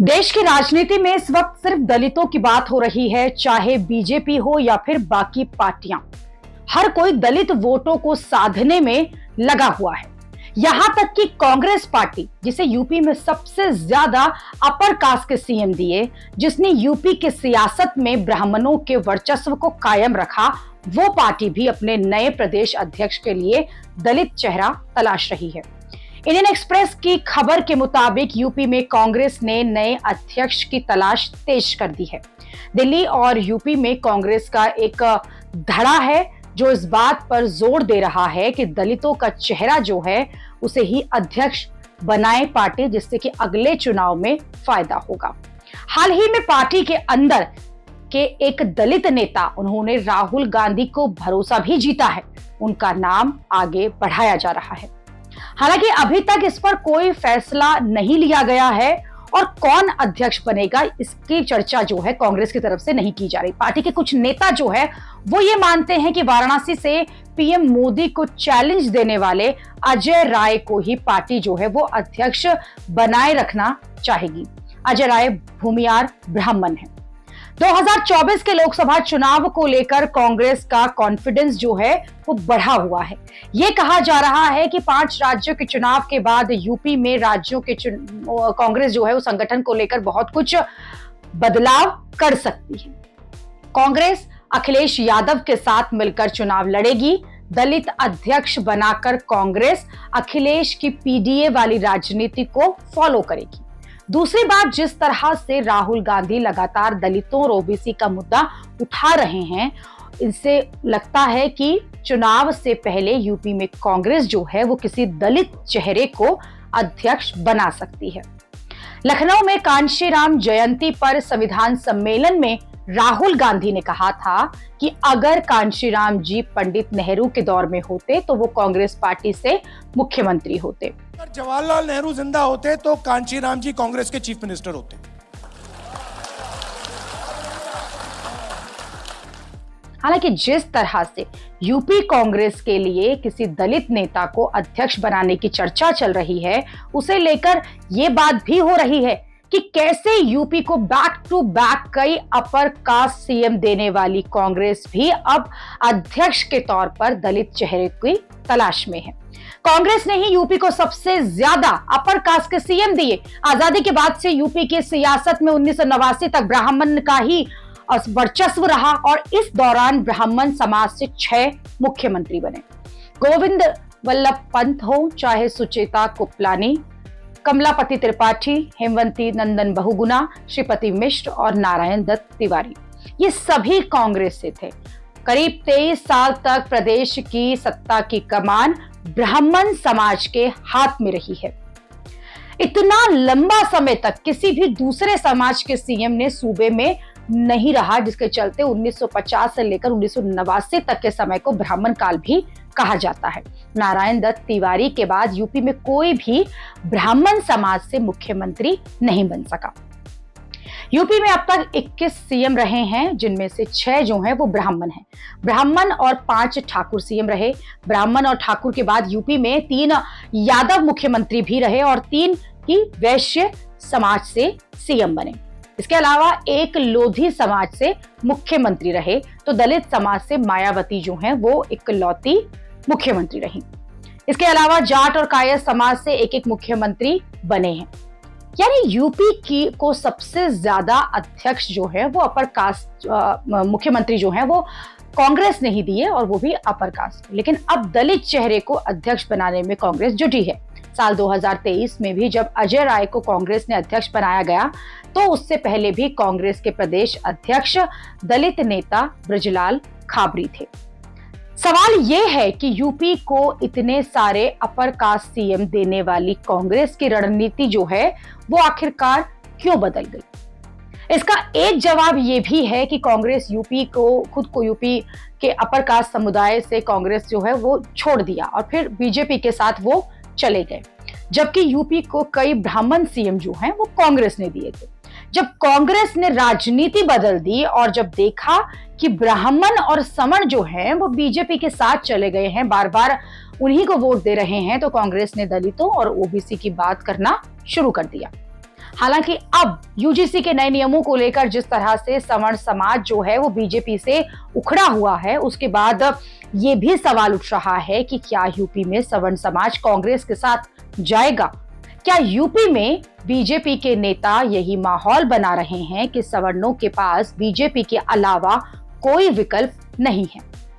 देश की राजनीति में इस वक्त सिर्फ दलितों की बात हो रही है, चाहे बीजेपी हो या फिर बाकी पार्टियां। हर कोई दलित वोटों को साधने में लगा हुआ है। यहां तक कि कांग्रेस पार्टी, जिसे यूपी में सबसे ज्यादा अपर कास्ट के सीएम दिए, जिसने यूपी के सियासत में ब्राह्मणों के वर्चस्व को कायम रखा, वो पार्टी भी अपने नए प्रदेश अध्यक्ष के लिए दलित चेहरा तलाश रही है। इंडियन एक्सप्रेस की खबर के मुताबिक यूपी में कांग्रेस ने नए अध्यक्ष की तलाश तेज कर दी है। दिल्ली और यूपी में कांग्रेस का एक धड़ा है जो इस बात पर जोर दे रहा है कि दलितों का चेहरा जो है उसे ही अध्यक्ष बनाए पार्टी, जिससे कि अगले चुनाव में फायदा होगा। हाल ही में पार्टी के अंदर के एक दलित नेता, उन्होंने राहुल गांधी को भरोसा भी जीता है। उनका नाम आगे बढ़ाया जा रहा है। हालांकि अभी तक इस पर कोई फैसला नहीं लिया गया है और कौन अध्यक्ष बनेगा इसकी चर्चा जो है कांग्रेस की तरफ से नहीं की जा रही। पार्टी के कुछ नेता जो है वो ये मानते हैं कि वाराणसी से पीएम मोदी को चैलेंज देने वाले अजय राय को ही पार्टी जो है वो अध्यक्ष बनाए रखना चाहेगी। अजय राय भूमियार ब्राह्मण है। 2024 के लोकसभा चुनाव को लेकर कांग्रेस का कॉन्फिडेंस जो है वो बढ़ा हुआ है। ये कहा जा रहा है कि 5 राज्यों के चुनाव के बाद यूपी में राज्यों के कांग्रेस जो है वो संगठन को लेकर बहुत कुछ बदलाव कर सकती है। कांग्रेस अखिलेश यादव के साथ मिलकर चुनाव लड़ेगी। दलित अध्यक्ष बनाकर कांग्रेस अखिलेश की पीडीए वाली राजनीति को फॉलो करेगी। दूसरी बात, जिस तरह से राहुल गांधी लगातार दलितों और ओबीसी का मुद्दा उठा रहे हैं, इससे लगता है कि चुनाव से पहले यूपी में कांग्रेस जो है वो किसी दलित चेहरे को अध्यक्ष बना सकती है। लखनऊ में कांशीराम जयंती पर संविधान सम्मेलन में राहुल गांधी ने कहा था कि अगर कांशीराम जी पंडित नेहरू के दौर में होते तो वो कांग्रेस पार्टी से मुख्यमंत्री होते। अगर जवाहरलाल नेहरू जिंदा होते तो कांशीराम जी कांग्रेस के चीफ मिनिस्टर होते। हालांकि जिस तरह से यूपी कांग्रेस के लिए किसी दलित नेता को अध्यक्ष बनाने की चर्चा चल रही है, उसे लेकर यह बात भी हो रही है कि कैसे यूपी को बैक टू बैक कई अपर कास्ट सीएम देने वाली कांग्रेस भी अब अध्यक्ष के तौर पर दलित चेहरे की तलाश में है। कांग्रेस ने ही यूपी को सबसे ज्यादा अपर कास्ट के सीएम दिए। आजादी के बाद से यूपी की सियासत में 1989 तक ब्राह्मण का ही वर्चस्व रहा और इस दौरान ब्राह्मण समाज से 6 मुख्यमंत्री बने। गोविंद वल्लभ पंत हो, चाहे सुचेता कुपलानी, कमलापति त्रिपाठी, हेमवंती नंदन बहुगुणा, श्रीपति मिश्र और नारायण दत्त तिवारी, ये सभी कांग्रेस से थे। करीब 23 साल तक प्रदेश की सत्ता की कमान ब्राह्मण समाज के हाथ में रही है। इतना लंबा समय तक किसी भी दूसरे समाज के सीएम ने सूबे में नहीं रहा, जिसके चलते 1950 से लेकर 1989 तक के समय को ब्राह्मण काल भी कहा जाता है। नारायण दत्त तिवारी के बाद यूपी में कोई भी ब्राह्मण समाज से मुख्यमंत्री नहीं बन सका। यूपी में अब तक 21 सीएम रहे हैं, जिनमें से 6 जो हैं वो ब्राह्मण हैं। ब्राह्मण और 5 ठाकुर सीएम रहे। ब्राह्मण और ठाकुर के बाद यूपी में 3 यादव मुख्यमंत्री भी रहे और 3 ही वैश्य समाज से सीएम बने। इसके अलावा 1 लोधी समाज से मुख्यमंत्री रहे, तो दलित समाज से मायावती जो हैं वो इकलौती मुख्यमंत्री रही। इसके अलावा जाट और कायर समाज से 1-1 मुख्यमंत्री बने हैं। यानी यूपी की को सबसे ज्यादा अध्यक्ष जो है वो अपर कास्ट मुख्यमंत्री जो है वो कांग्रेस ने ही दिए, और वो भी अपर कास्ट। लेकिन अब दलित चेहरे को अध्यक्ष बनाने में कांग्रेस जुटी है। साल 2023 में भी जब अजय राय को कांग्रेस ने अध्यक्ष बनाया गया, तो उससे पहले भी कांग्रेस के प्रदेश अध्यक्ष दलित नेता ब्रजलाल खाबरी थे। सवाल यह है कि यूपी को इतने सारे अपर कास्ट सीएम देने वाली कांग्रेस की रणनीति जो है वो आखिरकार क्यों बदल गई। इसका एक जवाब यह भी है कि कांग्रेस खुद को यूपी के अपर कास्ट समुदाय से कांग्रेस जो है वो छोड़ दिया और फिर बीजेपी के साथ वो चले गए, जबकि यूपी को कई ब्राह्मण सीएम जो हैं वो कांग्रेस ने दिए थे। जब कांग्रेस ने राजनीति बदल दी और जब देखा कि ब्राह्मण और समण जो हैं वो बीजेपी के साथ चले गए हैं, बार बार उन्हीं को वोट दे रहे हैं, तो कांग्रेस ने दलितों और ओबीसी की बात करना शुरू कर दिया। हालांकि अब यूजीसी के नए नियमों को लेकर जिस तरह से सवर्ण समाज जो है वो बीजेपी से उखड़ा हुआ है, उसके बाद ये भी सवाल उठ रहा है कि क्या यूपी में सवर्ण समाज कांग्रेस के साथ जाएगा? क्या यूपी में बीजेपी के नेता यही माहौल बना रहे हैं कि सवर्णों के पास बीजेपी के अलावा कोई विकल्प नहीं है?